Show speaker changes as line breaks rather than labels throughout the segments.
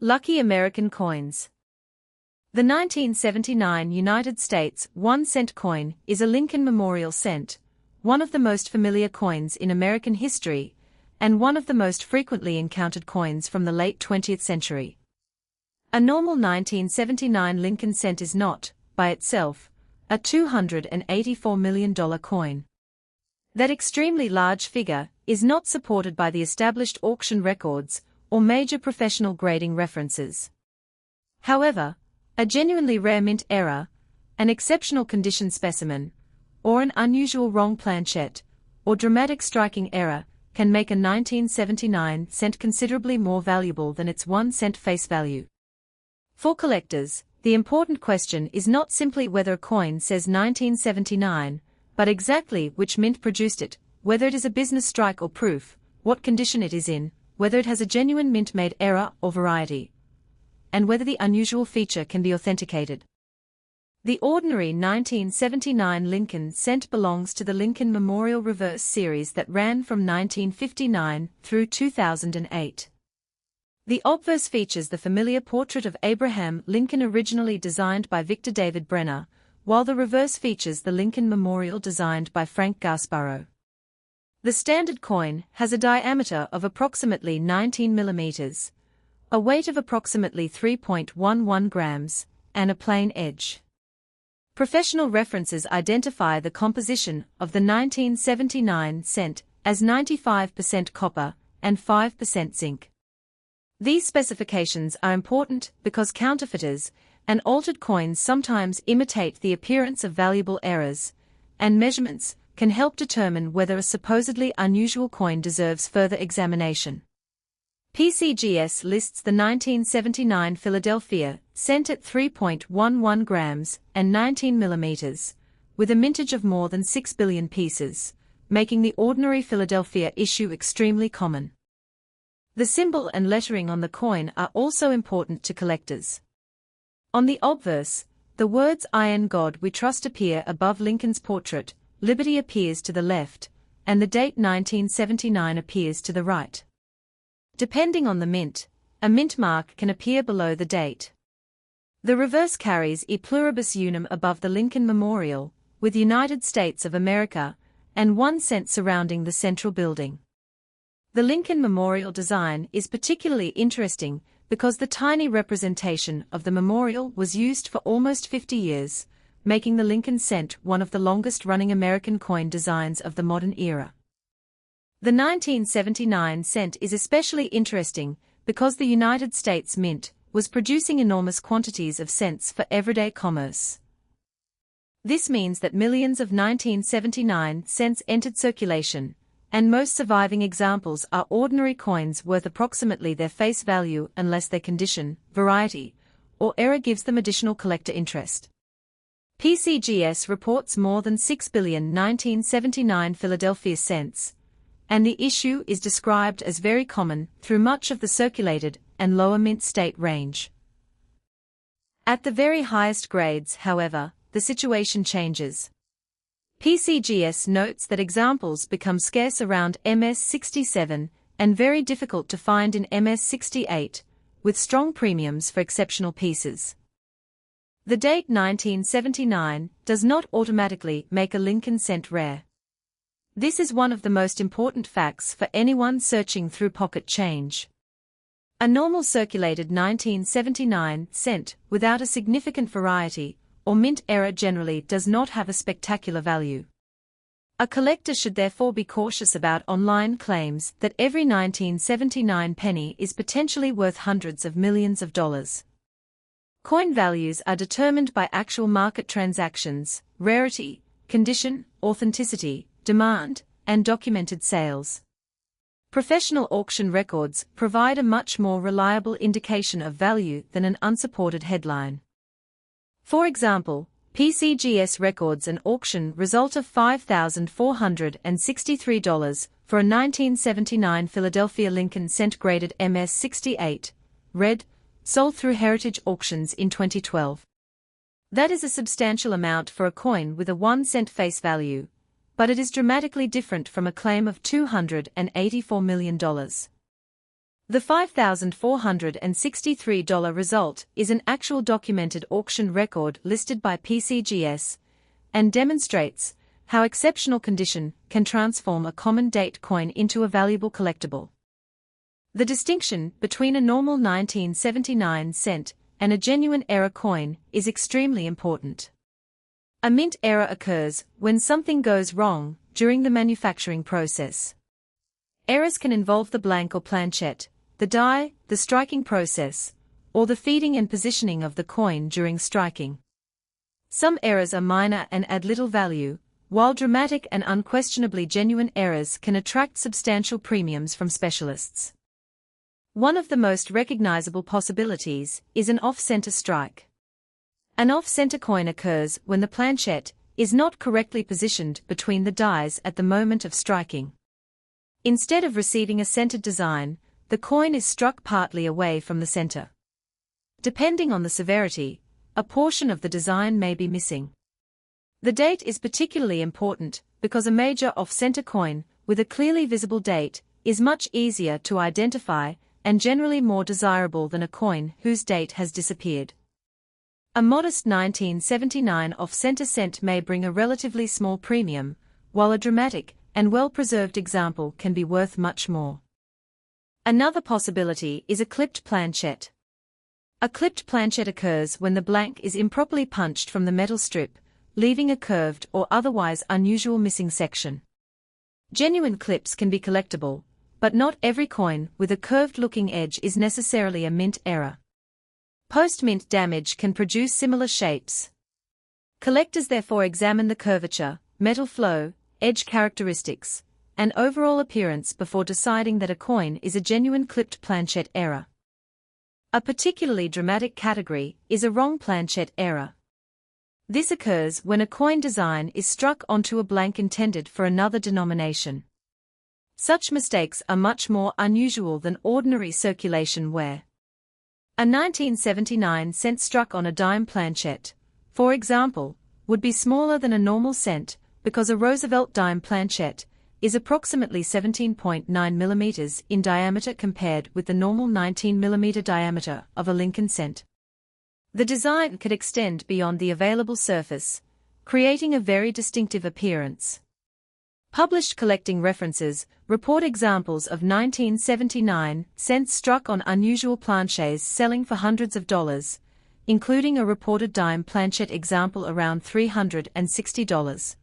Lucky American coins. The 1979 United States 1-cent coin is a Lincoln Memorial cent, one of the most familiar coins in American history, and one of the most frequently encountered coins from the late 20th century. A normal 1979 Lincoln cent is not, by itself, a $284 million coin. That extremely large figure is not supported by the established auction records or major professional grading references. However, a genuinely rare mint error, an exceptional condition specimen, or an unusual wrong planchette, or dramatic striking error can make a 1979 cent considerably more valuable than its 1-cent face value. For collectors, the important question is not simply whether a coin says 1979, but exactly which mint produced it, whether it is a business strike or proof, what condition it is in, whether it has a genuine mint-made error or variety, and whether the unusual feature can be authenticated. The ordinary 1979 Lincoln cent belongs to the Lincoln Memorial Reverse series that ran from 1959 through 2008. The obverse features the familiar portrait of Abraham Lincoln originally designed by Victor David Brenner, while the reverse features the Lincoln Memorial designed by Frank Gasparro. The standard coin has a diameter of approximately 19 millimeters, a weight of approximately 3.11 grams, and a plain edge. Professional references identify the composition of the 1979 cent as 95% copper and 5% zinc. These specifications are important because counterfeiters and altered coins sometimes imitate the appearance of valuable errors, and measurements can help determine whether a supposedly unusual coin deserves further examination. PCGS lists the 1979 Philadelphia cent at 3.11 grams and 19 millimeters, with a mintage of more than 6 billion pieces, making the ordinary Philadelphia issue extremely common. The symbol and lettering on the coin are also important to collectors. On the obverse, the words "Iron God We Trust" appear above Lincoln's portrait, Liberty appears to the left, and the date 1979 appears to the right. Depending on the mint, a mint mark can appear below the date. The reverse carries E pluribus unum above the Lincoln Memorial, with United States of America, and 1 cent surrounding the central building. The Lincoln Memorial design is particularly interesting because the tiny representation of the memorial was used for almost 50 years, making the Lincoln cent one of the longest-running American coin designs of the modern era. The 1979 cent is especially interesting because the United States Mint was producing enormous quantities of cents for everyday commerce. This means that millions of 1979 cents entered circulation, and most surviving examples are ordinary coins worth approximately their face value unless their condition, variety, or error gives them additional collector interest. PCGS reports more than 6 billion 1979 Philadelphia cents, and the issue is described as very common through much of the circulated and lower mint state range. At the very highest grades, however, the situation changes. PCGS notes that examples become scarce around MS-67 and very difficult to find in MS-68, with strong premiums for exceptional pieces. The date 1979 does not automatically make a Lincoln cent rare. This is one of the most important facts for anyone searching through pocket change. A normal circulated 1979 cent without a significant variety or mint error generally does not have a spectacular value. A collector should therefore be cautious about online claims that every 1979 penny is potentially worth hundreds of millions of dollars. Coin values are determined by actual market transactions, rarity, condition, authenticity, demand, and documented sales. Professional auction records provide a much more reliable indication of value than an unsupported headline. For example, PCGS records an auction result of $5,463 for a 1979 Philadelphia Lincoln cent graded MS-68, red, sold through Heritage Auctions in 2012. That is a substantial amount for a coin with a 1 cent face value, but it is dramatically different from a claim of $284 million. The The $5,463 result is an actual documented auction record listed by PCGS and demonstrates how exceptional condition can transform a common date coin into a valuable collectible. The distinction between a normal 1979 cent and a genuine error coin is extremely important. A mint error occurs when something goes wrong during the manufacturing process. Errors can involve the blank or planchette, the die, the striking process, or the feeding and positioning of the coin during striking. Some errors are minor and add little value, while dramatic and unquestionably genuine errors can attract substantial premiums from specialists. One of the most recognizable possibilities is an off-center strike. An off-center coin occurs when the planchette is not correctly positioned between the dies at the moment of striking. Instead of receiving a centered design, the coin is struck partly away from the center. Depending on the severity, a portion of the design may be missing. The date is particularly important because a major off-center coin with a clearly visible date is much easier to identify and generally more desirable than a coin whose date has disappeared. A modest 1979 off-center cent may bring a relatively small premium, while a dramatic and well-preserved example can be worth much more. Another possibility is a clipped planchette. A clipped planchette occurs when the blank is improperly punched from the metal strip, leaving a curved or otherwise unusual missing section. Genuine clips can be collectible, but not every coin with a curved-looking edge is necessarily a mint error. Post-mint damage can produce similar shapes. Collectors therefore examine the curvature, metal flow, edge characteristics, and overall appearance before deciding that a coin is a genuine clipped planchette error. A particularly dramatic category is a wrong planchette error. This occurs when a coin design is struck onto a blank intended for another denomination. Such mistakes are much more unusual than ordinary circulation wear. A 1979 cent struck on a dime planchette, for example, would be smaller than a normal cent because a Roosevelt Dime planchette is approximately 17.9 mm in diameter compared with the normal 19 mm diameter of a Lincoln cent. The design could extend beyond the available surface, creating a very distinctive appearance. Published collecting references report examples of 1979 cents struck on unusual planchets selling for hundreds of dollars, including a reported dime planchette example around $360.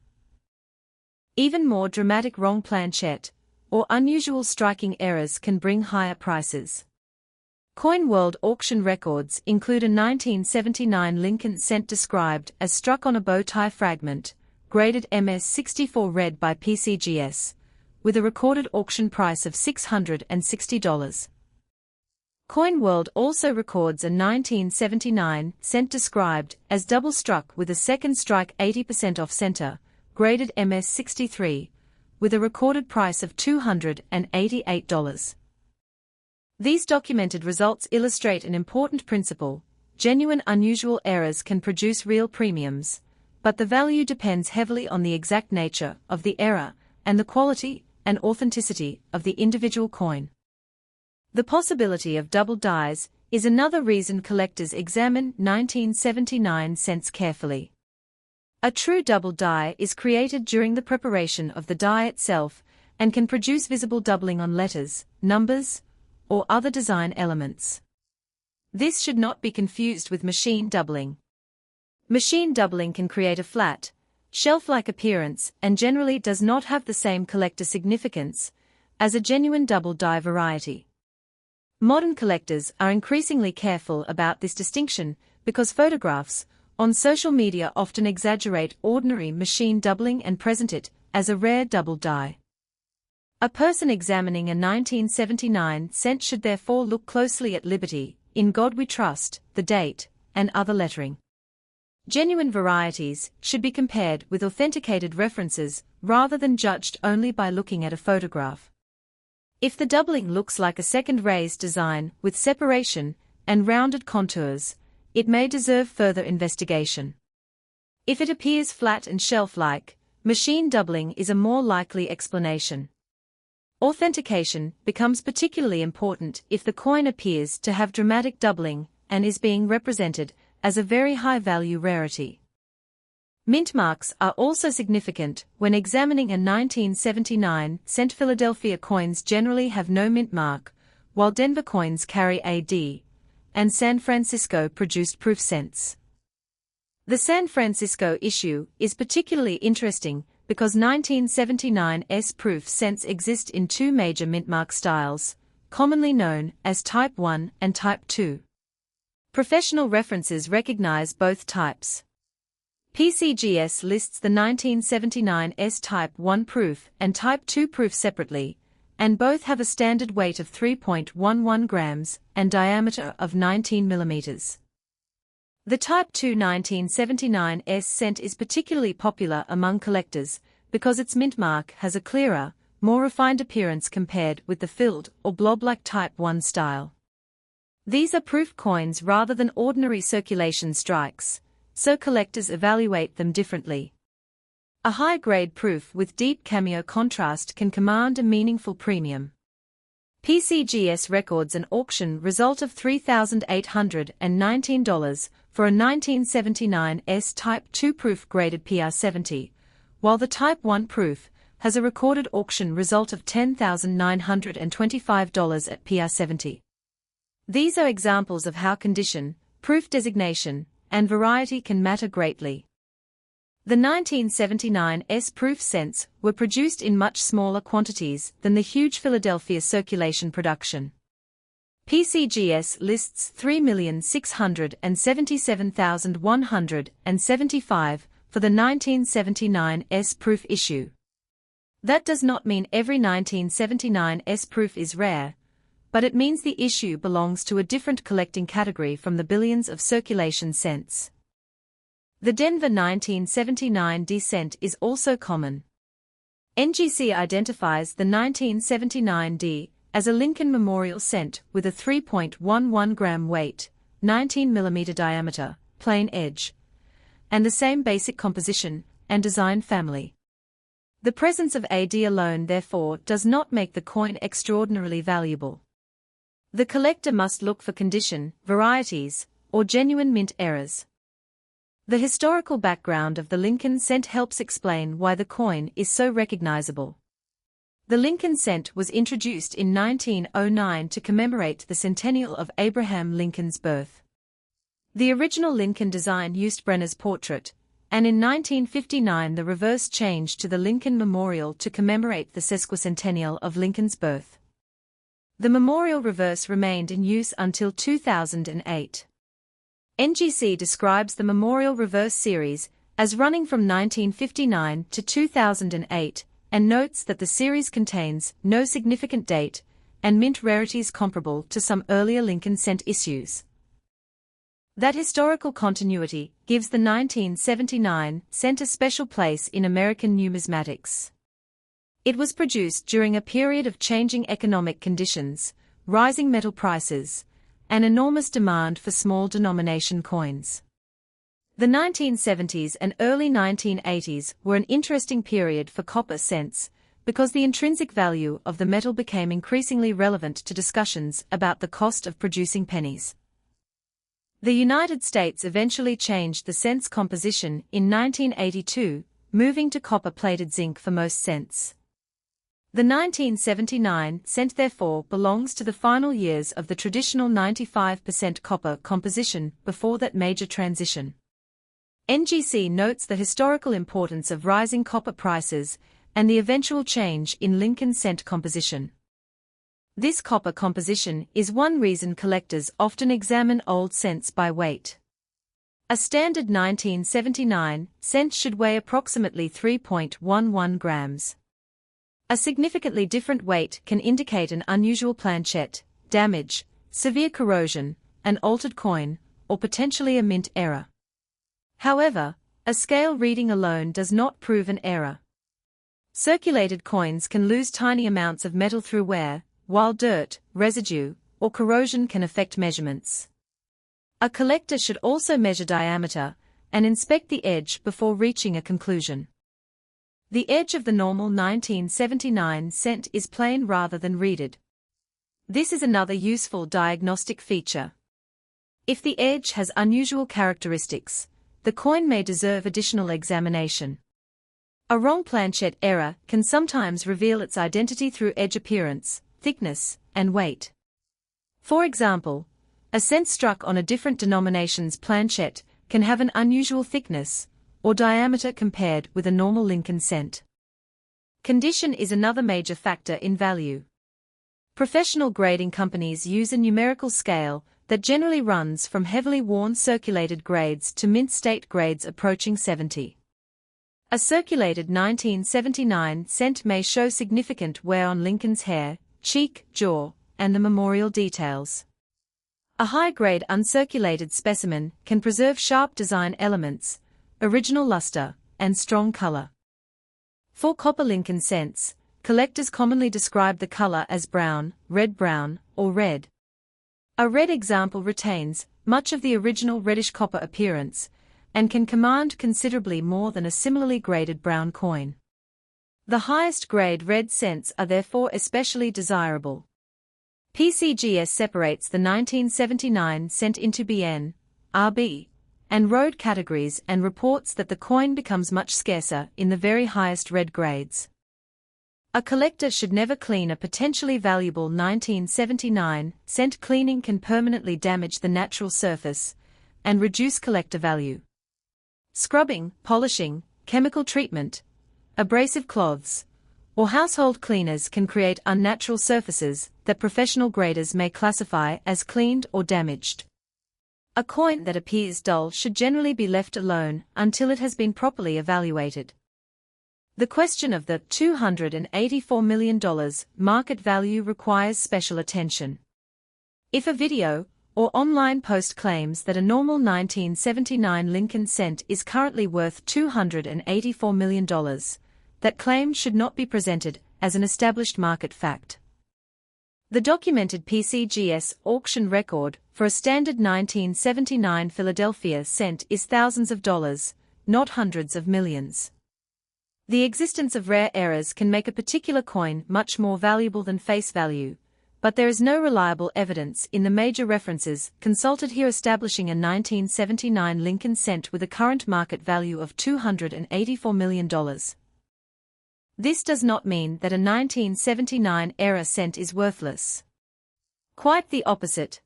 Even more dramatic wrong planchette or unusual striking errors can bring higher prices. Coin World auction records include a 1979 Lincoln cent described as struck on a bow tie fragment, graded MS-64 red by PCGS, with a recorded auction price of $660. Coin World also records a 1979 cent described as double struck with a second strike 80% off center, graded MS-63, with a recorded price of $288. These documented results illustrate an important principle: genuine unusual errors can produce real premiums, but the value depends heavily on the exact nature of the error and the quality and authenticity of the individual coin. The possibility of double dies is another reason collectors examine 1979 cents carefully. A true double die is created during the preparation of the die itself and can produce visible doubling on letters, numbers, or other design elements. This should not be confused with machine doubling. Machine doubling can create a flat, shelf-like appearance and generally does not have the same collector significance as a genuine double die variety. Modern collectors are increasingly careful about this distinction because photographs on social media often exaggerate ordinary machine doubling and present it as a rare double die. A person examining a 1979 cent should therefore look closely at Liberty, In God We Trust, the date, and other lettering. Genuine varieties should be compared with authenticated references rather than judged only by looking at a photograph. If the doubling looks like a second raised design with separation and rounded contours, it may deserve further investigation. If it appears flat and shelf-like, machine doubling is a more likely explanation. Authentication becomes particularly important if the coin appears to have dramatic doubling and is being represented as a very high-value rarity. Mint marks are also significant when examining a 1979-cent Philadelphia coins generally have no mint mark, while Denver coins carry AD, and San Francisco-produced proof cents. The San Francisco issue is particularly interesting because 1979's proof cents exist in two major mintmark styles, commonly known as Type 1 and Type 2. Professional references recognize both types. PCGS lists the 1979's Type 1 proof and Type 2 proof separately, and both have a standard weight of 3.11 grams and diameter of 19 millimeters. The Type 2 1979's cent is particularly popular among collectors because its mint mark has a clearer, more refined appearance compared with the filled or blob-like Type 1 style. These are proof coins rather than ordinary circulation strikes, so collectors evaluate them differently. A high-grade proof with deep cameo contrast can command a meaningful premium. PCGS records an auction result of $3,819 for a 1979's Type 2 proof graded PR70, while the Type 1 proof has a recorded auction result of $10,925 at PR70. These are examples of how condition, proof designation, and variety can matter greatly. The 1979's proof cents were produced in much smaller quantities than the huge Philadelphia circulation production. PCGS lists 3,677,175 for the 1979's proof issue. That does not mean every 1979's proof is rare, but it means the issue belongs to a different collecting category from the billions of circulation cents. The Denver 1979 D cent is also common. NGC identifies the 1979 D as a Lincoln Memorial cent with a 3.11 gram weight, 19 mm diameter, plain edge, and the same basic composition and design family. The presence of AD alone therefore does not make the coin extraordinarily valuable. The collector must look for condition, varieties, or genuine mint errors. The historical background of the Lincoln cent helps explain why the coin is so recognizable. The Lincoln cent was introduced in 1909 to commemorate the centennial of Abraham Lincoln's birth. The original Lincoln design used Brenner's portrait, and in 1959 the reverse changed to the Lincoln Memorial to commemorate the sesquicentennial of Lincoln's birth. The memorial reverse remained in use until 2008. NGC describes the Memorial Reverse series as running from 1959 to 2008 and notes that the series contains no significant date and mint rarities comparable to some earlier Lincoln cent issues. That historical continuity gives the 1979 cent a special place in American numismatics. It was produced during a period of changing economic conditions, rising metal prices, and enormous demand for small denomination coins. The 1970s and early 1980s were an interesting period for copper cents because the intrinsic value of the metal became increasingly relevant to discussions about the cost of producing pennies. The United States eventually changed the cents composition in 1982, moving to copper-plated zinc for most cents. The 1979 cent therefore belongs to the final years of the traditional 95% copper composition before that major transition. NGC notes the historical importance of rising copper prices and the eventual change in Lincoln cent composition. This copper composition is one reason collectors often examine old cents by weight. A standard 1979 cent should weigh approximately 3.11 grams. A significantly different weight can indicate an unusual planchette, damage, severe corrosion, an altered coin, or potentially a mint error. However, a scale reading alone does not prove an error. Circulated coins can lose tiny amounts of metal through wear, while dirt, residue, or corrosion can affect measurements. A collector should also measure diameter and inspect the edge before reaching a conclusion. The edge of the normal 1979 cent is plain rather than reeded. This is another useful diagnostic feature. If the edge has unusual characteristics, the coin may deserve additional examination. A wrong planchet error can sometimes reveal its identity through edge appearance, thickness, and weight. For example, a cent struck on a different denomination's planchet can have an unusual thickness or diameter compared with a normal Lincoln cent. Condition is another major factor in value. Professional grading companies use a numerical scale that generally runs from heavily worn circulated grades to mint state grades approaching 70. A circulated 1979 cent may show significant wear on Lincoln's hair, cheek, jaw, and the memorial details. A high-grade uncirculated specimen can preserve sharp design elements, original luster, and strong color. For copper Lincoln cents, collectors commonly describe the color as brown, red-brown, or red. A red example retains much of the original reddish copper appearance and can command considerably more than a similarly graded brown coin. The highest grade red cents are therefore especially desirable. PCGS separates the 1979 cent into BN, RB, and road categories and reports that the coin becomes much scarcer in the very highest red grades. A collector should never clean a potentially valuable 1979 cent. Cleaning can permanently damage the natural surface and reduce collector value. Scrubbing, polishing, chemical treatment, abrasive cloths, or household cleaners can create unnatural surfaces that professional graders may classify as cleaned or damaged. A coin that appears dull should generally be left alone until it has been properly evaluated. The question of the $284 million market value requires special attention. If a video or online post claims that a normal 1979 Lincoln cent is currently worth $284 million, that claim should not be presented as an established market fact. The documented PCGS auction record for a standard 1979 Philadelphia cent is thousands of dollars, not hundreds of millions. The existence of rare errors can make a particular coin much more valuable than face value, but there is no reliable evidence in the major references consulted here establishing a 1979 Lincoln cent with a current market value of $284 million. This does not mean that a 1979 era cent is worthless. Quite the opposite.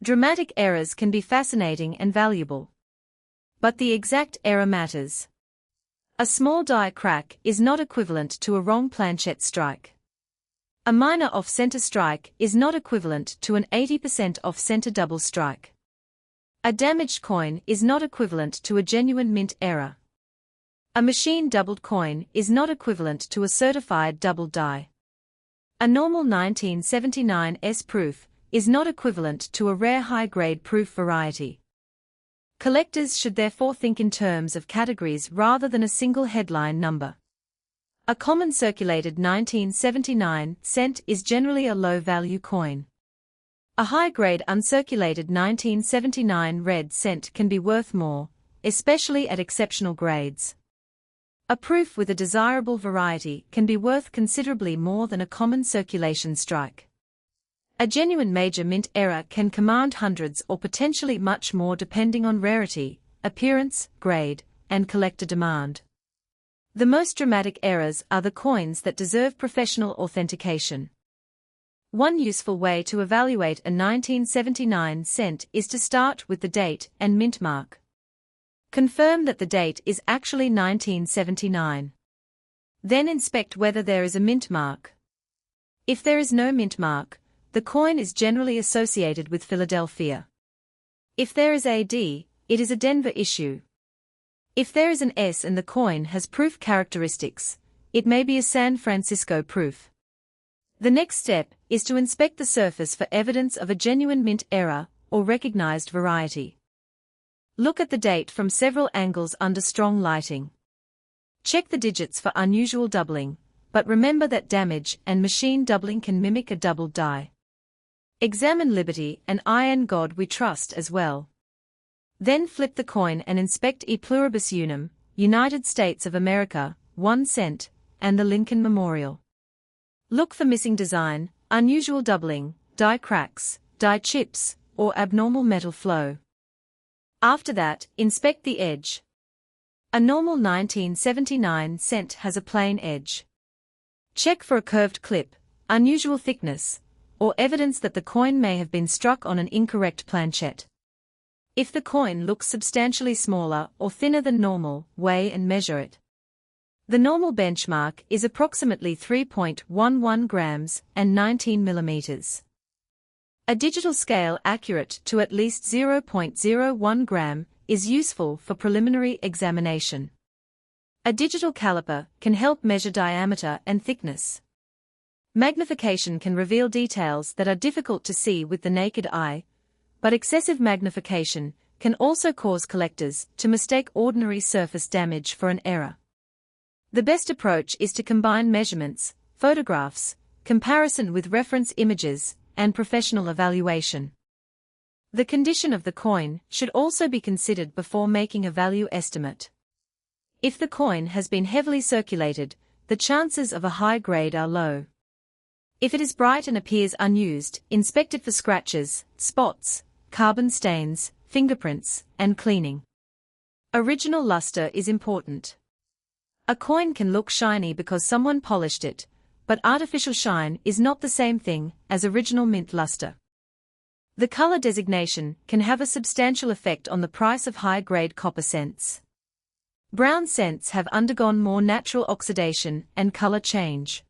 Dramatic errors can be fascinating and valuable. But the exact error matters. A small die crack is not equivalent to a wrong planchet strike. A minor off-center strike is not equivalent to an 80% off-center double strike. A damaged coin is not equivalent to a genuine mint error. A machine-doubled coin is not equivalent to a certified double die. A normal 1979 S proof is not equivalent to a rare high-grade proof variety. Collectors should therefore think in terms of categories rather than a single headline number. A common circulated 1979 cent is generally a low-value coin. A high-grade uncirculated 1979 red cent can be worth more, especially at exceptional grades. A proof with a desirable variety can be worth considerably more than a common circulation strike. A genuine major mint error can command hundreds or potentially much more depending on rarity, appearance, grade, and collector demand. The most dramatic errors are the coins that deserve professional authentication. One useful way to evaluate a 1979 cent is to start with the date and mint mark. Confirm that the date is actually 1979. Then inspect whether there is a mint mark. If there is no mint mark, the coin is generally associated with Philadelphia. If there is AD, it is a Denver issue. If there is an S and the coin has proof characteristics, it may be a San Francisco proof. The next step is to inspect the surface for evidence of a genuine mint error or recognized variety. Look at the date from several angles under strong lighting. Check the digits for unusual doubling, but remember that damage and machine doubling can mimic a doubled die. Examine Liberty and Iron God We Trust as well. Then flip the coin and inspect E Pluribus Unum, United States of America, 1 cent, and the Lincoln Memorial. Look for missing design, unusual doubling, die cracks, die chips, or abnormal metal flow. After that, inspect the edge. A normal 1979 cent has a plain edge. Check for a curved clip, unusual thickness, or evidence that the coin may have been struck on an incorrect planchet. If the coin looks substantially smaller or thinner than normal, weigh and measure it. The normal benchmark is approximately 3.11 grams and 19 millimeters. A digital scale accurate to at least 0.01 gram is useful for preliminary examination. A digital caliper can help measure diameter and thickness. Magnification can reveal details that are difficult to see with the naked eye, but excessive magnification can also cause collectors to mistake ordinary surface damage for an error. The best approach is to combine measurements, photographs, comparison with reference images, and professional evaluation. The condition of the coin should also be considered before making a value estimate. If the coin has been heavily circulated, the chances of a high grade are low. If it is bright and appears unused, inspect it for scratches, spots, carbon stains, fingerprints, and cleaning. Original luster is important. A coin can look shiny because someone polished it, but artificial shine is not the same thing as original mint luster. The color designation can have a substantial effect on the price of high-grade copper cents. Brown cents have undergone more natural oxidation and color change.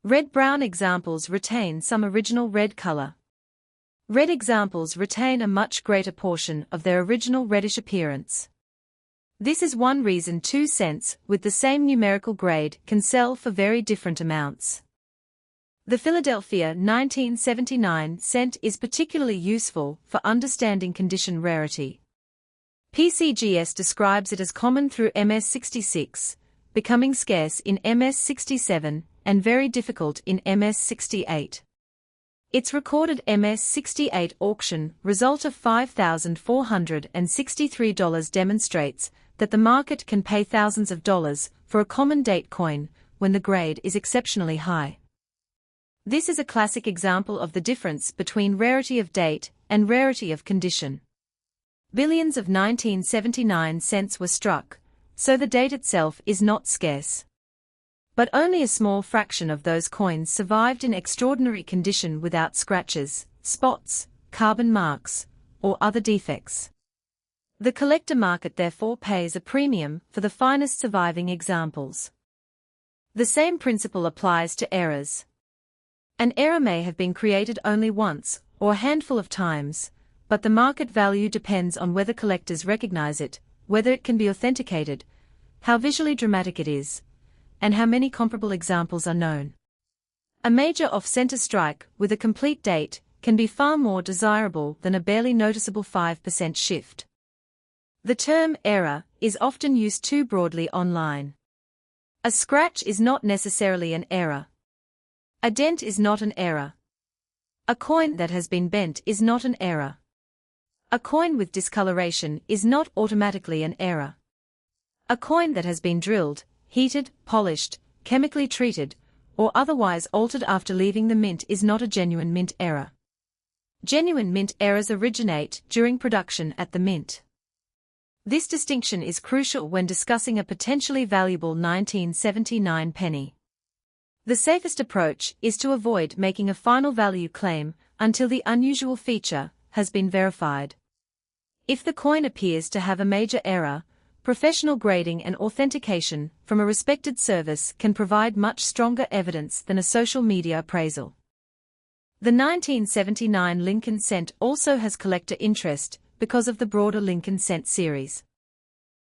Red-brown examples retain some original red color. Red examples retain a much greater portion of their original reddish appearance. This is one reason 2 cents with the same numerical grade can sell for very different amounts. The Philadelphia 1979 cent is particularly useful for understanding condition rarity. PCGS describes it as common through MS66, becoming scarce in MS67, and very difficult in MS68. Its recorded MS68 auction result of $5,463 demonstrates that the market can pay thousands of dollars for a common date coin when the grade is exceptionally high. This is a classic example of the difference between rarity of date and rarity of condition. Billions of 1979 cents were struck, so the date itself is not scarce. But only a small fraction of those coins survived in extraordinary condition without scratches, spots, carbon marks, or other defects. The collector market therefore pays a premium for the finest surviving examples. The same principle applies to errors. An error may have been created only once, or a handful of times, but the market value depends on whether collectors recognize it, whether it can be authenticated, how visually dramatic it is, and how many comparable examples are known. A major off-center strike with a complete date can be far more desirable than a barely noticeable 5% shift. The term error is often used too broadly online. A scratch is not necessarily an error. A dent is not an error. A coin that has been bent is not an error. A coin with discoloration is not automatically an error. A coin that has been drilled, heated, polished, chemically treated, or otherwise altered after leaving the mint is not a genuine mint error. Genuine mint errors originate during production at the mint. This distinction is crucial when discussing a potentially valuable 1979 penny. The safest approach is to avoid making a final value claim until the unusual feature has been verified. If the coin appears to have a major error, professional grading and authentication from a respected service can provide much stronger evidence than a social media appraisal. The 1979 Lincoln cent also has collector interest because of the broader Lincoln cent series.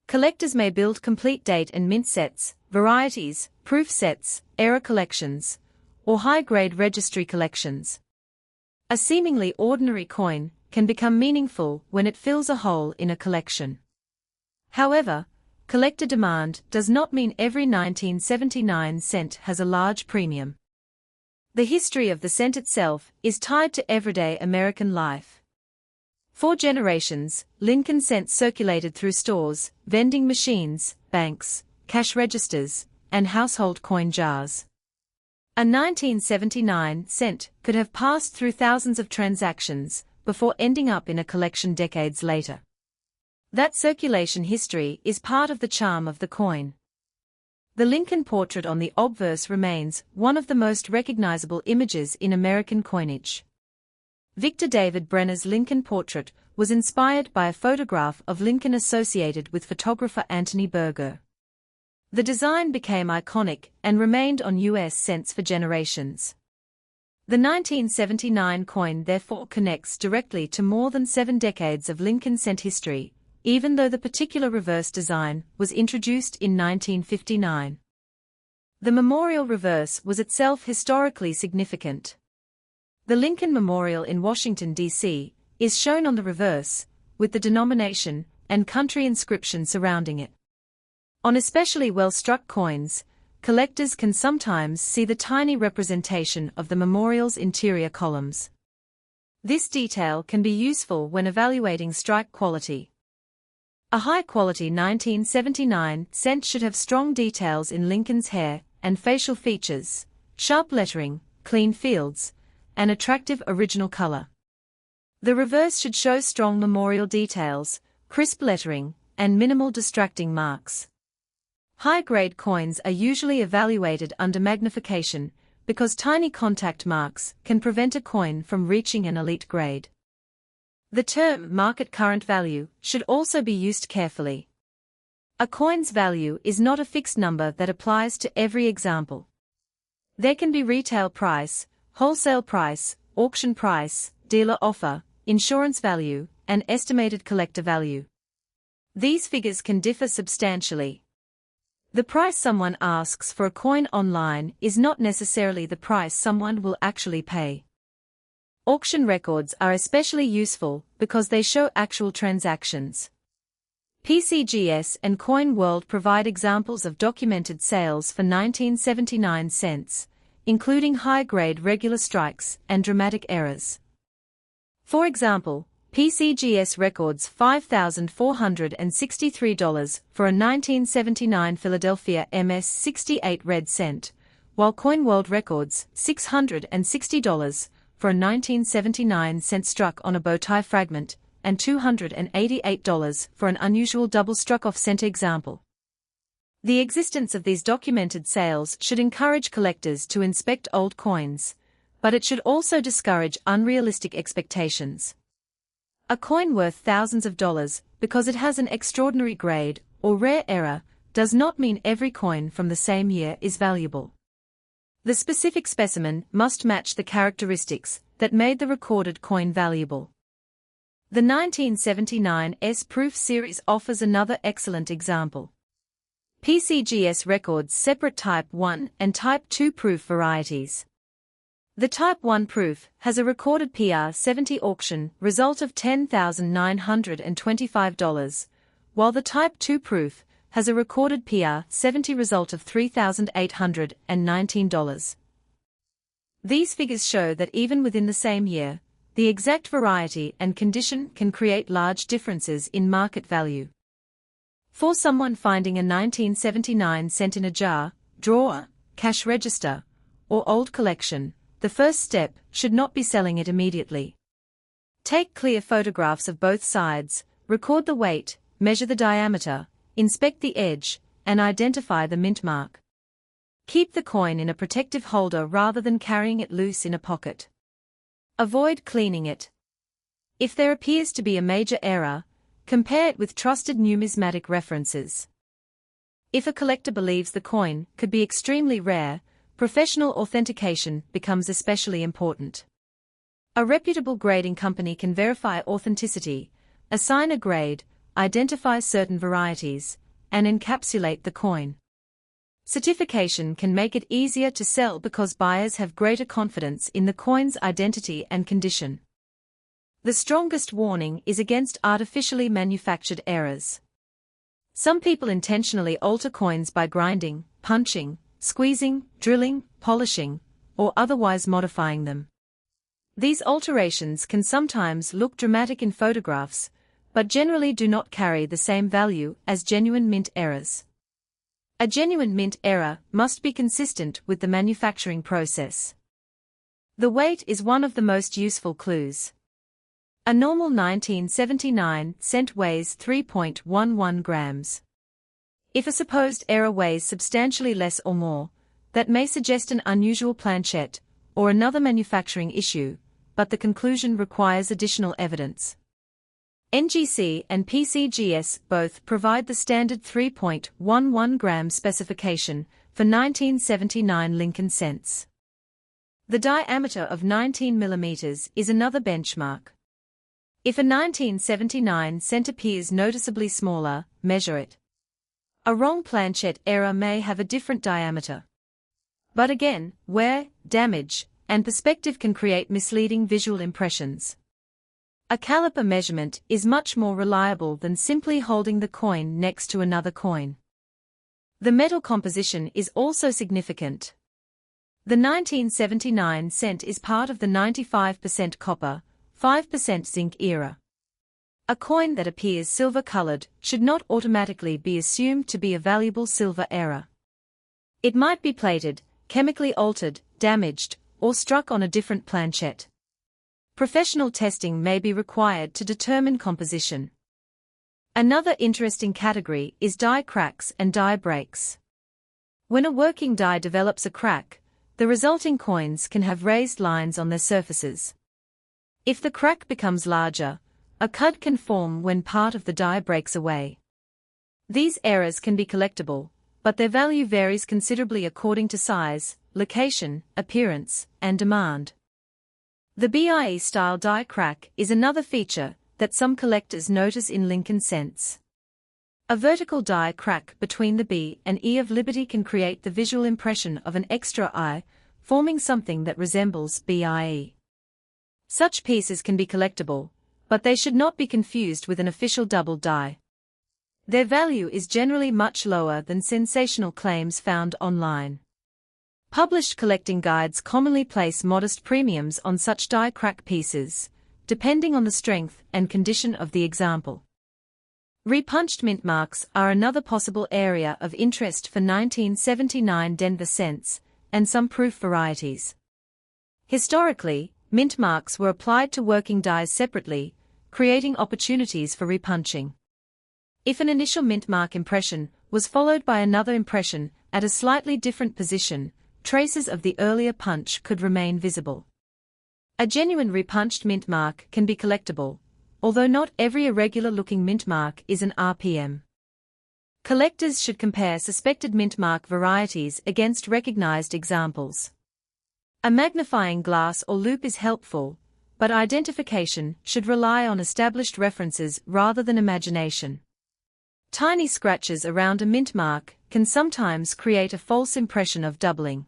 Collectors may build complete date and mint sets, varieties, proof sets, error collections, or high-grade registry collections. A seemingly ordinary coin can become meaningful when it fills a hole in a collection. However, collector demand does not mean every 1979 cent has a large premium. The history of the cent itself is tied to everyday American life. For generations, Lincoln cents circulated through stores, vending machines, banks, cash registers, and household coin jars. A 1979 cent could have passed through thousands of transactions before ending up in a collection decades later. That circulation history is part of the charm of the coin. The Lincoln portrait on the obverse remains one of the most recognizable images in American coinage. Victor David Brenner's Lincoln portrait was inspired by a photograph of Lincoln associated with photographer Anthony Berger. The design became iconic and remained on U.S. cents for generations. The 1979 coin therefore connects directly to more than 7 decades of Lincoln cent history, even though the particular reverse design was introduced in 1959. The memorial reverse was itself historically significant. The Lincoln Memorial in Washington, D.C., is shown on the reverse, with the denomination and country inscription surrounding it. On especially well-struck coins, collectors can sometimes see the tiny representation of the memorial's interior columns. This detail can be useful when evaluating strike quality. A high-quality 1979 cent should have strong details in Lincoln's hair and facial features, sharp lettering, clean fields, and attractive original color. The reverse should show strong memorial details, crisp lettering, and minimal distracting marks. High-grade coins are usually evaluated under magnification because tiny contact marks can prevent a coin from reaching an elite grade. The term market current value should also be used carefully. A coin's value is not a fixed number that applies to every example. There can be retail price, wholesale price, auction price, dealer offer, insurance value, and estimated collector value. These figures can differ substantially. The price someone asks for a coin online is not necessarily the price someone will actually pay. Auction records are especially useful because they show actual transactions. PCGS and Coin World provide examples of documented sales for 1979 cents, including high-grade regular strikes and dramatic errors. For example, PCGS records $5,463 for a 1979 Philadelphia MS-68 red cent, while CoinWorld records $660 for a 1979 cent struck on a bow tie fragment, and $288 for an unusual double struck-off cent example. The existence of these documented sales should encourage collectors to inspect old coins, but it should also discourage unrealistic expectations. A coin worth thousands of dollars because it has an extraordinary grade or rare error does not mean every coin from the same year is valuable. The specific specimen must match the characteristics that made the recorded coin valuable. The 1979 S-Proof series offers another excellent example. PCGS records separate Type 1 and Type 2 proof varieties. The Type 1 proof has a recorded PR70 auction result of $10,925, while the Type 2 proof has a recorded PR70 result of $3,819. These figures show that even within the same year, the exact variety and condition can create large differences in market value. For someone finding a 1979 cent in a jar, drawer, cash register, or old collection, the first step should not be selling it immediately. Take clear photographs of both sides, record the weight, measure the diameter, inspect the edge, and identify the mint mark. Keep the coin in a protective holder rather than carrying it loose in a pocket. Avoid cleaning it. If there appears to be a major error, compare it with trusted numismatic references. If a collector believes the coin could be extremely rare, professional authentication becomes especially important. A reputable grading company can verify authenticity, assign a grade, identify certain varieties, and encapsulate the coin. Certification can make it easier to sell because buyers have greater confidence in the coin's identity and condition. The strongest warning is against artificially manufactured errors. Some people intentionally alter coins by grinding, punching, squeezing, drilling, polishing, or otherwise modifying them. These alterations can sometimes look dramatic in photographs, but generally do not carry the same value as genuine mint errors. A genuine mint error must be consistent with the manufacturing process. The weight is one of the most useful clues. A normal 1979 cent weighs 3.11 grams. If a supposed error weighs substantially less or more, that may suggest an unusual planchette or another manufacturing issue, but the conclusion requires additional evidence. NGC and PCGS both provide the standard 3.11 gram specification for 1979 Lincoln cents. The diameter of 19 mm is another benchmark. If a 1979 cent appears noticeably smaller, measure it. A wrong planchette error may have a different diameter. But again, wear, damage, and perspective can create misleading visual impressions. A caliper measurement is much more reliable than simply holding the coin next to another coin. The metal composition is also significant. The 1979 cent is part of the 95% copper, 5% zinc era. A coin that appears silver-colored should not automatically be assumed to be a valuable silver error. It might be plated, chemically altered, damaged, or struck on a different planchette. Professional testing may be required to determine composition. Another interesting category is die cracks and die breaks. When a working die develops a crack, the resulting coins can have raised lines on their surfaces. If the crack becomes larger, a cud can form when part of the die breaks away. These errors can be collectible, but their value varies considerably according to size, location, appearance, and demand. The BIE-style die crack is another feature that some collectors notice in Lincoln cents. A vertical die crack between the B and E of Liberty can create the visual impression of an extra I, forming something that resembles BIE. Such pieces can be collectible, but they should not be confused with an official double die. Their value is generally much lower than sensational claims found online. Published collecting guides commonly place modest premiums on such die crack pieces, depending on the strength and condition of the example. Repunched mint marks are another possible area of interest for 1979 Denver cents and some proof varieties. Historically, mint marks were applied to working dies separately, creating opportunities for repunching. If an initial mint mark impression was followed by another impression at a slightly different position, traces of the earlier punch could remain visible. A genuine repunched mint mark can be collectible, although not every irregular-looking mint mark is an RPM. Collectors should compare suspected mint mark varieties against recognized examples. A magnifying glass or loupe is helpful, but identification should rely on established references rather than imagination. Tiny scratches around a mint mark can sometimes create a false impression of doubling.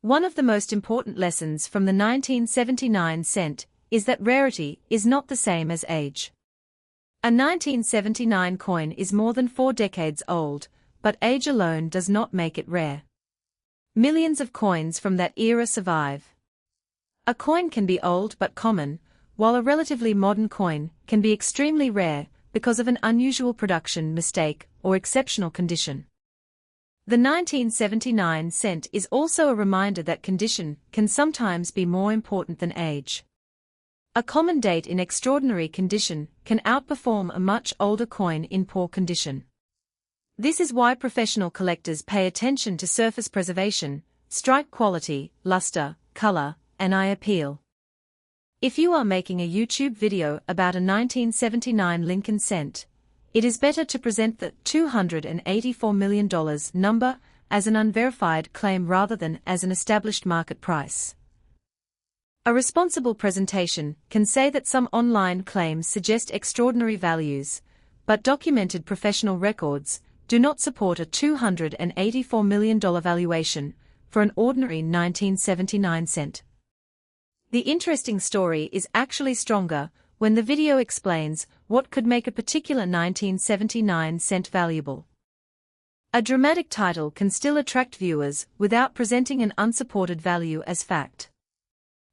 One of the most important lessons from the 1979 cent is that rarity is not the same as age. A 1979 coin is more than 4 decades old, but age alone does not make it rare. Millions of coins from that era survive. A coin can be old but common, while a relatively modern coin can be extremely rare because of an unusual production mistake or exceptional condition. The 1979 cent is also a reminder that condition can sometimes be more important than age. A common date in extraordinary condition can outperform a much older coin in poor condition. This is why professional collectors pay attention to surface preservation, strike quality, luster, color, and eye appeal. If you are making a YouTube video about a 1979 Lincoln cent, it is better to present the $284 million number as an unverified claim rather than as an established market price. A responsible presentation can say that some online claims suggest extraordinary values, but documented professional records do not support a $284 million valuation for an ordinary 1979 cent. The interesting story is actually stronger when the video explains what could make a particular 1979 cent valuable. A dramatic title can still attract viewers without presenting an unsupported value as fact.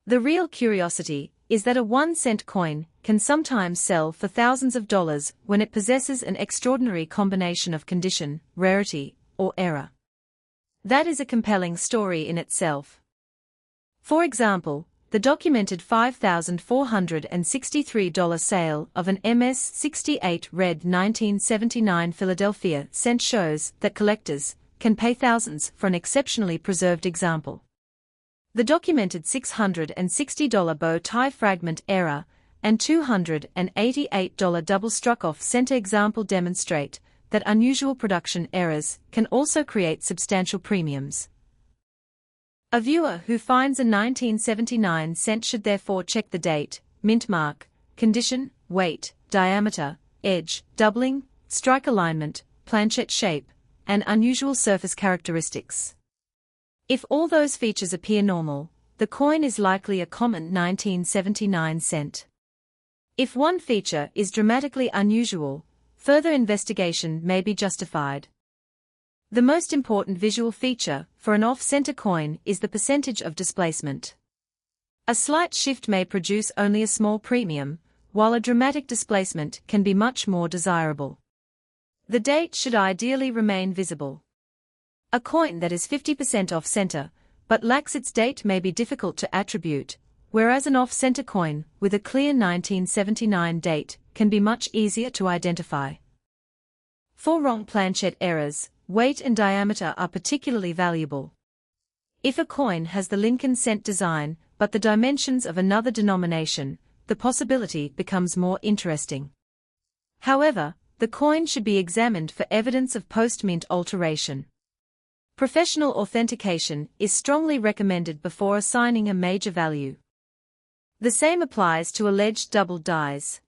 The real curiosity is that a 1-cent coin can sometimes sell for thousands of dollars when it possesses an extraordinary combination of condition, rarity, or error. That is a compelling story in itself. For example, the documented $5,463 sale of an MS-68 red 1979 Philadelphia cent shows that collectors can pay thousands for an exceptionally preserved example. The documented $660 bow tie fragment error and $288 double struck-off center example demonstrate that unusual production errors can also create substantial premiums. A viewer who finds a 1979 cent should therefore check the date, mint mark, condition, weight, diameter, edge, doubling, strike alignment, planchet shape, and unusual surface characteristics. If all those features appear normal, the coin is likely a common 1979 cent. If one feature is dramatically unusual, further investigation may be justified. The most important visual feature for an off-center coin is the percentage of displacement. A slight shift may produce only a small premium, while a dramatic displacement can be much more desirable. The date should ideally remain visible. A coin that is 50% off-center, but lacks its date may be difficult to attribute, whereas an off-center coin with a clear 1979 date can be much easier to identify. For wrong planchet errors, weight and diameter are particularly valuable. If a coin has the Lincoln cent design but the dimensions of another denomination, the possibility becomes more interesting. However, the coin should be examined for evidence of post-mint alteration. Professional authentication is strongly recommended before assigning a major value. The same applies to alleged double dies.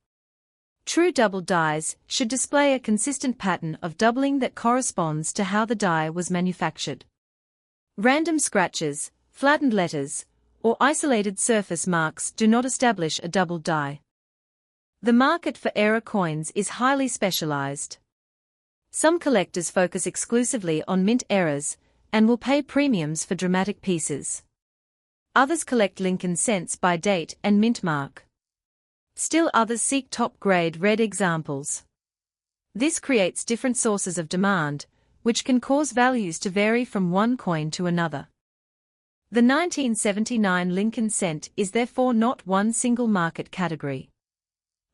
True double dies should display a consistent pattern of doubling that corresponds to how the die was manufactured. Random scratches, flattened letters, or isolated surface marks do not establish a double die. The market for error coins is highly specialized. Some collectors focus exclusively on mint errors and will pay premiums for dramatic pieces. Others collect Lincoln cents by date and mint mark. Still others seek top-grade red examples. This creates different sources of demand, which can cause values to vary from one coin to another. The 1979 Lincoln cent is therefore not one single market category.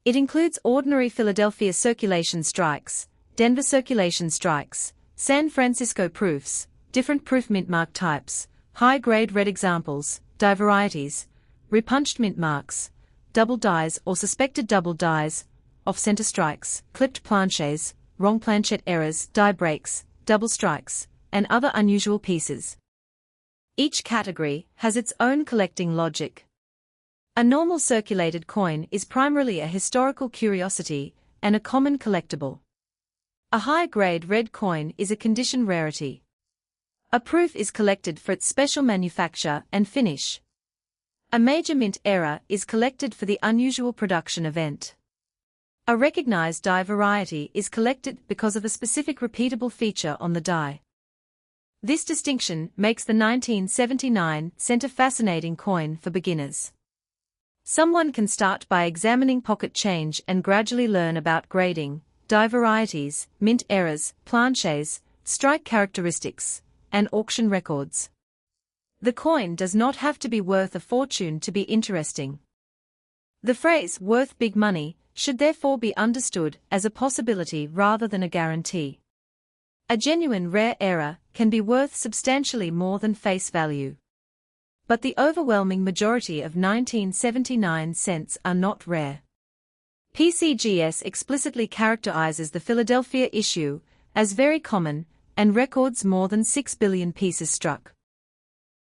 It includes ordinary Philadelphia circulation strikes, Denver circulation strikes, San Francisco proofs, different proof mint mark types, high-grade red examples, die varieties, repunched mint marks, double dies or suspected double dies, off-center strikes, clipped planchets, wrong planchet errors, die breaks, double strikes, and other unusual pieces. Each category has its own collecting logic. A normal circulated coin is primarily a historical curiosity and a common collectible. A high-grade red coin is a condition rarity. A proof is collected for its special manufacture and finish. A major mint error is collected for the unusual production event. A recognized die variety is collected because of a specific repeatable feature on the die. This distinction makes the 1979 cent a fascinating coin for beginners. Someone can start by examining pocket change and gradually learn about grading, die varieties, mint errors, planchets, strike characteristics, and auction records. The coin does not have to be worth a fortune to be interesting. The phrase "worth big money" should therefore be understood as a possibility rather than a guarantee. A genuine rare error can be worth substantially more than face value. But the overwhelming majority of 1979 cents are not rare. PCGS explicitly characterizes the Philadelphia issue as very common and records more than 6 billion pieces struck.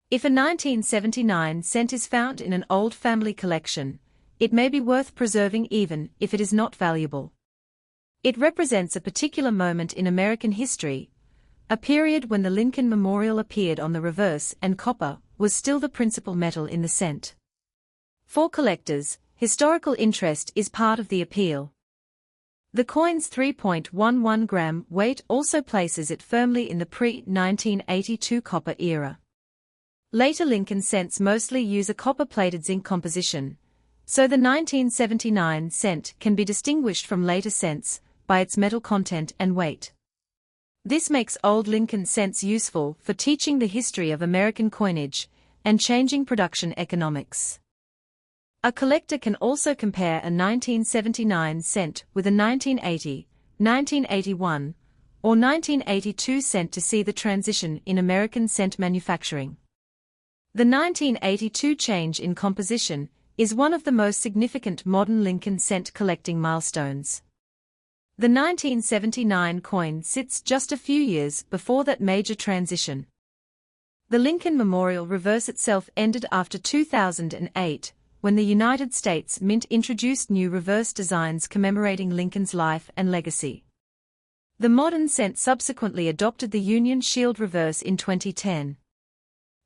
If a 1979 cent is found in an old family collection, it may be worth preserving even if it is not valuable. It represents a particular moment in American history, a period when the Lincoln Memorial appeared on the reverse and copper was still the principal metal in the cent. For collectors, historical interest is part of the appeal. The coin's 3.11 gram weight also places it firmly in the pre-1982 copper era. Later Lincoln cents mostly use a copper-plated zinc composition, so the 1979 cent can be distinguished from later cents by its metal content and weight. This makes old Lincoln cents useful for teaching the history of American coinage and changing production economics. A collector can also compare a 1979 cent with a 1980, 1981, or 1982 cent to see the transition in American cent manufacturing. The 1982 change in composition is one of the most significant modern Lincoln cent collecting milestones. The 1979 coin sits just a few years before that major transition. The Lincoln Memorial reverse itself ended after 2008, when the United States Mint introduced new reverse designs commemorating Lincoln's life and legacy. The modern cent subsequently adopted the Union Shield reverse in 2010.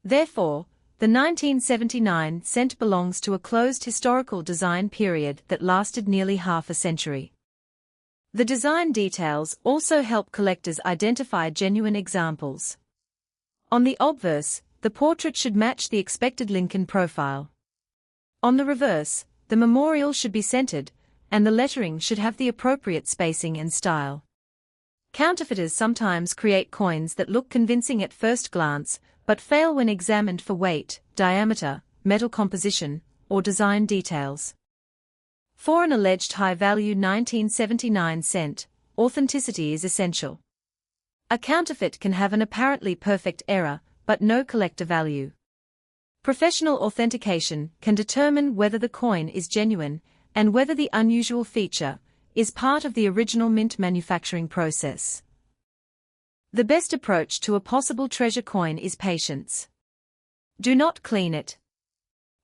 Therefore, the 1979 cent belongs to a closed historical design period that lasted nearly half a century. The design details also help collectors identify genuine examples. On the obverse, the portrait should match the expected Lincoln profile. On the reverse, the memorial should be centered, and the lettering should have the appropriate spacing and style. Counterfeiters sometimes create coins that look convincing at first glance, but fail when examined for weight, diameter, metal composition, or design details. For an alleged high-value 1979 cent, authenticity is essential. A counterfeit can have an apparently perfect error, but no collector value. Professional authentication can determine whether the coin is genuine and whether the unusual feature is part of the original mint manufacturing process. The best approach to a possible treasure coin is patience. Do not clean it.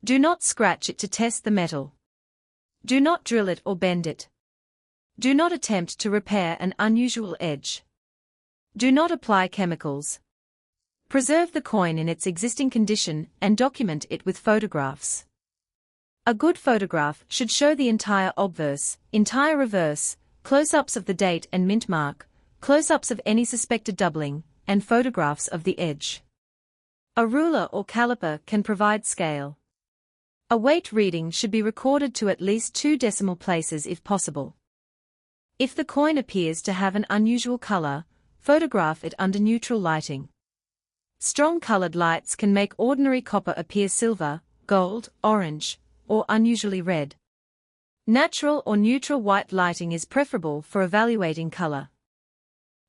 Do not scratch it to test the metal. Do not drill it or bend it. Do not attempt to repair an unusual edge. Do not apply chemicals. Preserve the coin in its existing condition and document it with photographs. A good photograph should show the entire obverse, entire reverse, close-ups of the date and mint mark, close-ups of any suspected doubling, and photographs of the edge. A ruler or caliper can provide scale. A weight reading should be recorded to at least 2 decimal places if possible. If the coin appears to have an unusual color, photograph it under neutral lighting. Strong colored lights can make ordinary copper appear silver, gold, orange, or unusually red. Natural or neutral white lighting is preferable for evaluating color.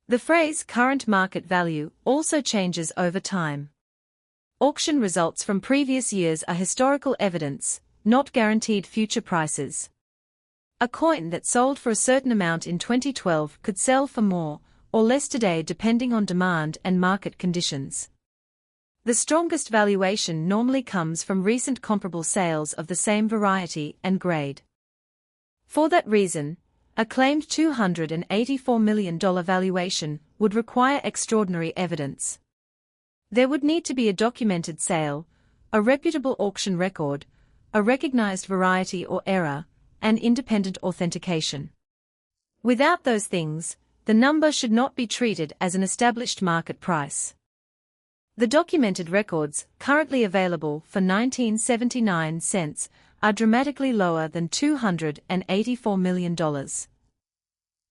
The phrase current market value also changes over time. Auction results from previous years are historical evidence, not guaranteed future prices. A coin that sold for a certain amount in 2012 could sell for more or less today depending on demand and market conditions. The strongest valuation normally comes from recent comparable sales of the same variety and grade. For that reason, a claimed $284 million valuation would require extraordinary evidence. There would need to be a documented sale, a reputable auction record, a recognized variety or error, and independent authentication. Without those things, the number should not be treated as an established market price. The documented records currently available for 1979 cents are dramatically lower than $284 million.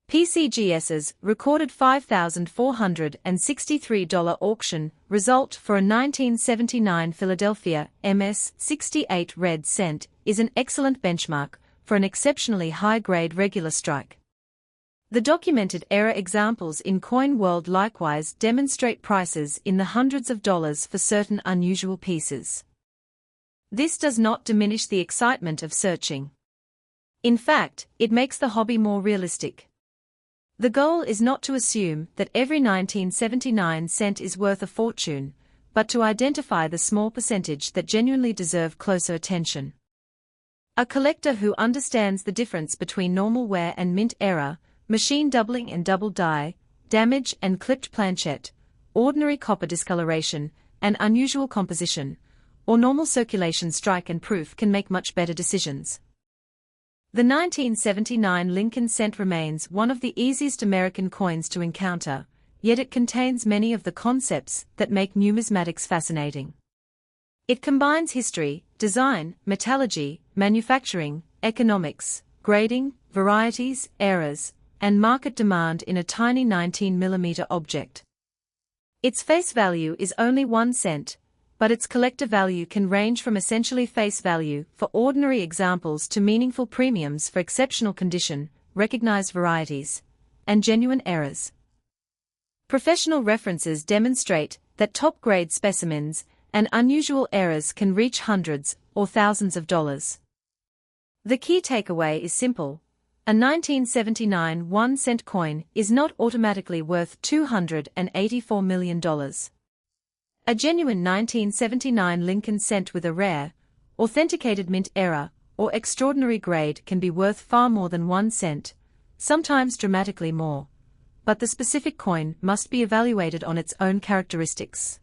PCGS's recorded $5,463 auction result for a 1979 Philadelphia MS-68 red cent is an excellent benchmark for an exceptionally high-grade regular strike. The documented error examples in Coin World likewise demonstrate prices in the hundreds of dollars for certain unusual pieces. This does not diminish the excitement of searching. In fact, it makes the hobby more realistic. The goal is not to assume that every 1979 cent is worth a fortune, but to identify the small percentage that genuinely deserve closer attention. A collector who understands the difference between normal wear and mint error, machine doubling and double die, damage and clipped planchet, ordinary copper discoloration, and unusual composition, or normal circulation strike and proof can make much better decisions. The 1979 Lincoln cent remains one of the easiest American coins to encounter, yet it contains many of the concepts that make numismatics fascinating. It combines history, design, metallurgy, manufacturing, economics, grading, varieties, errors, and market demand in a tiny 19mm object. Its face value is only 1 cent, but its collector value can range from essentially face value for ordinary examples to meaningful premiums for exceptional condition, recognized varieties, and genuine errors. Professional references demonstrate that top-grade specimens and unusual errors can reach hundreds or thousands of dollars. The key takeaway is simple. A 1979 1-cent coin is not automatically worth $284 million. A genuine 1979 Lincoln cent with a rare, authenticated mint error, or extraordinary grade can be worth far more than 1 cent, sometimes dramatically more, but the specific coin must be evaluated on its own characteristics.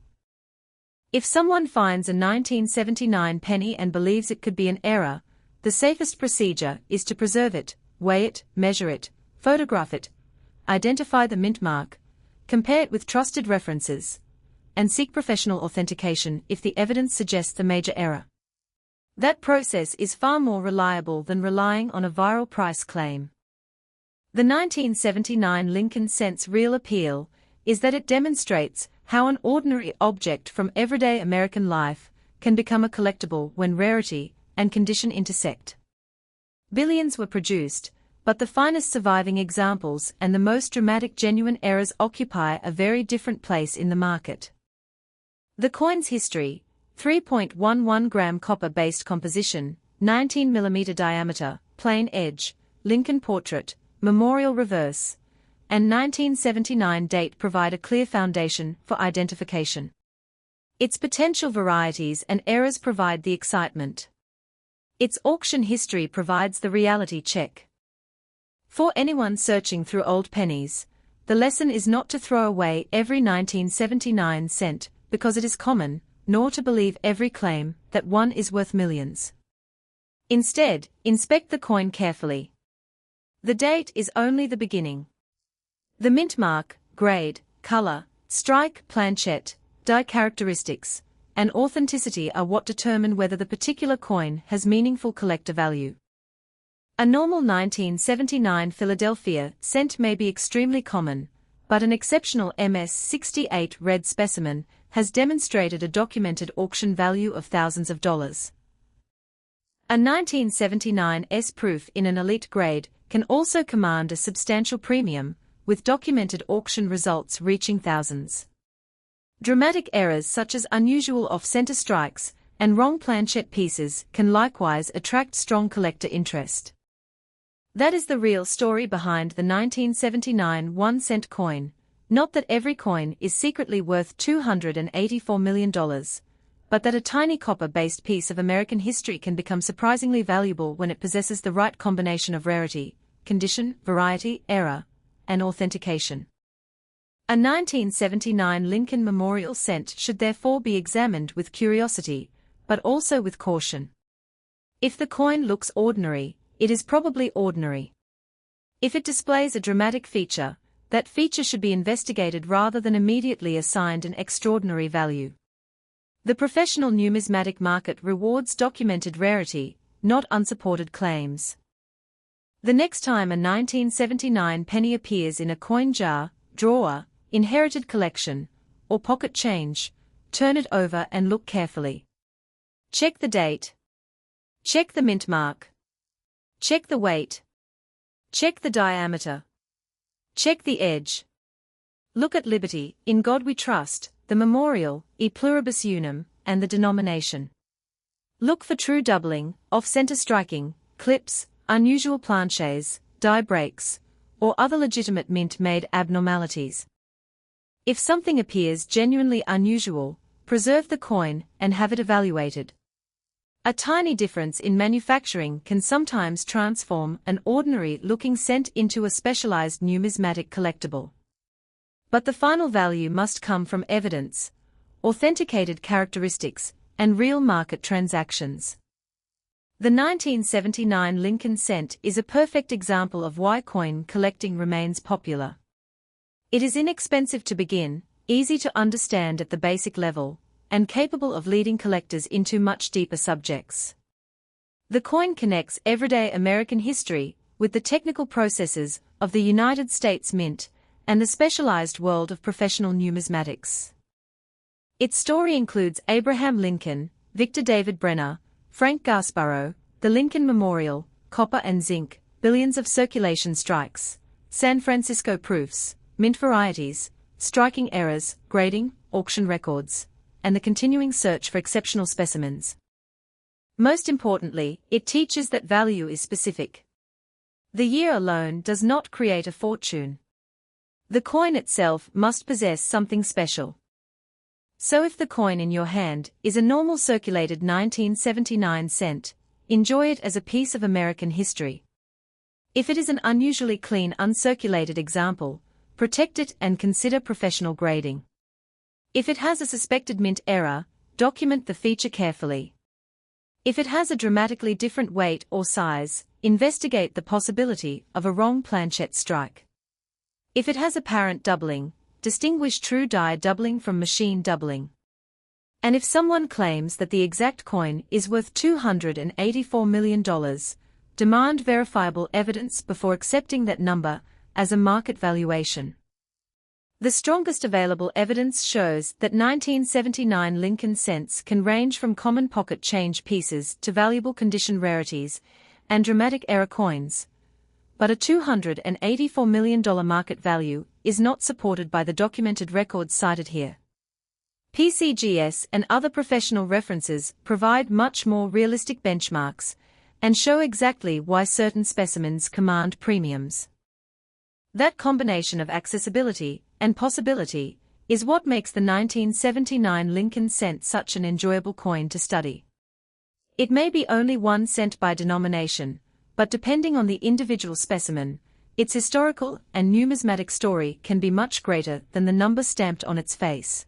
If someone finds a 1979 penny and believes it could be an error, the safest procedure is to preserve it, weigh it, measure it, photograph it, identify the mint mark, compare it with trusted references, and seek professional authentication if the evidence suggests a major error. That process is far more reliable than relying on a viral price claim. The 1979 Lincoln cent's real appeal is that it demonstrates how an ordinary object from everyday American life can become a collectible when rarity and condition intersect. Billions were produced, but the finest surviving examples and the most dramatic genuine errors occupy a very different place in the market. The coin's history: 3.11 gram copper-based composition, 19mm diameter, plain edge, Lincoln portrait, memorial reverse, and 1979 date provide a clear foundation for identification. Its potential varieties and errors provide the excitement. Its auction history provides the reality check. For anyone searching through old pennies, the lesson is not to throw away every 1979 cent because it is common, nor to believe every claim that one is worth millions. Instead, inspect the coin carefully. The date is only the beginning. The mint mark, grade, color, strike, planchette, die characteristics, and authenticity are what determine whether the particular coin has meaningful collector value. A normal 1979 Philadelphia cent may be extremely common, but an exceptional MS-68 red specimen has demonstrated a documented auction value of thousands of dollars. A 1979 S-proof in an elite grade can also command a substantial premium, with documented auction results reaching thousands. Dramatic errors such as unusual off-center strikes and wrong planchette pieces can likewise attract strong collector interest. That is the real story behind the 1979 1-cent coin, not that every coin is secretly worth $284 million, but that a tiny copper-based piece of American history can become surprisingly valuable when it possesses the right combination of rarity, condition, variety, error, and authentication. A 1979 Lincoln Memorial cent should therefore be examined with curiosity, but also with caution. If the coin looks ordinary, it is probably ordinary. If it displays a dramatic feature, that feature should be investigated rather than immediately assigned an extraordinary value. The professional numismatic market rewards documented rarity, not unsupported claims. The next time a 1979 penny appears in a coin jar, drawer, inherited collection, or pocket change, turn it over and look carefully. Check the date. Check the mint mark. Check the weight. Check the diameter. Check the edge. Look at Liberty, In God We Trust, the memorial, E Pluribus Unum, and the denomination. Look for true doubling, off-center striking, clips, unusual planches, die breaks, or other legitimate mint-made abnormalities. If something appears genuinely unusual, preserve the coin and have it evaluated. A tiny difference in manufacturing can sometimes transform an ordinary-looking cent into a specialized numismatic collectible. But the final value must come from evidence, authenticated characteristics, and real market transactions. The 1979 Lincoln cent is a perfect example of why coin collecting remains popular. It is inexpensive to begin, easy to understand at the basic level, and capable of leading collectors into much deeper subjects. The coin connects everyday American history with the technical processes of the United States Mint and the specialized world of professional numismatics. Its story includes Abraham Lincoln, Victor David Brenner, Frank Gasparro, the Lincoln Memorial, copper and zinc, billions of circulation strikes, San Francisco proofs, mint varieties, striking errors, grading, auction records, and the continuing search for exceptional specimens. Most importantly, it teaches that value is specific. The year alone does not create a fortune. The coin itself must possess something special. So if the coin in your hand is a normal circulated 1979 cent, enjoy it as a piece of American history. If it is an unusually clean uncirculated example, protect it and consider professional grading. If it has a suspected mint error, document the feature carefully. If it has a dramatically different weight or size, investigate the possibility of a wrong planchette strike. If it has apparent doubling, distinguish true die doubling from machine doubling. And if someone claims that the exact coin is worth $284 million, demand verifiable evidence before accepting that number as a market valuation. The strongest available evidence shows that 1979 Lincoln cents can range from common pocket change pieces to valuable condition rarities and dramatic error coins. But a $284 million market value is not supported by the documented records cited here. PCGS and other professional references provide much more realistic benchmarks and show exactly why certain specimens command premiums. That combination of accessibility and possibility is what makes the 1979 Lincoln cent such an enjoyable coin to study. It may be only 1 cent by denomination, but depending on the individual specimen, its historical and numismatic story can be much greater than the number stamped on its face.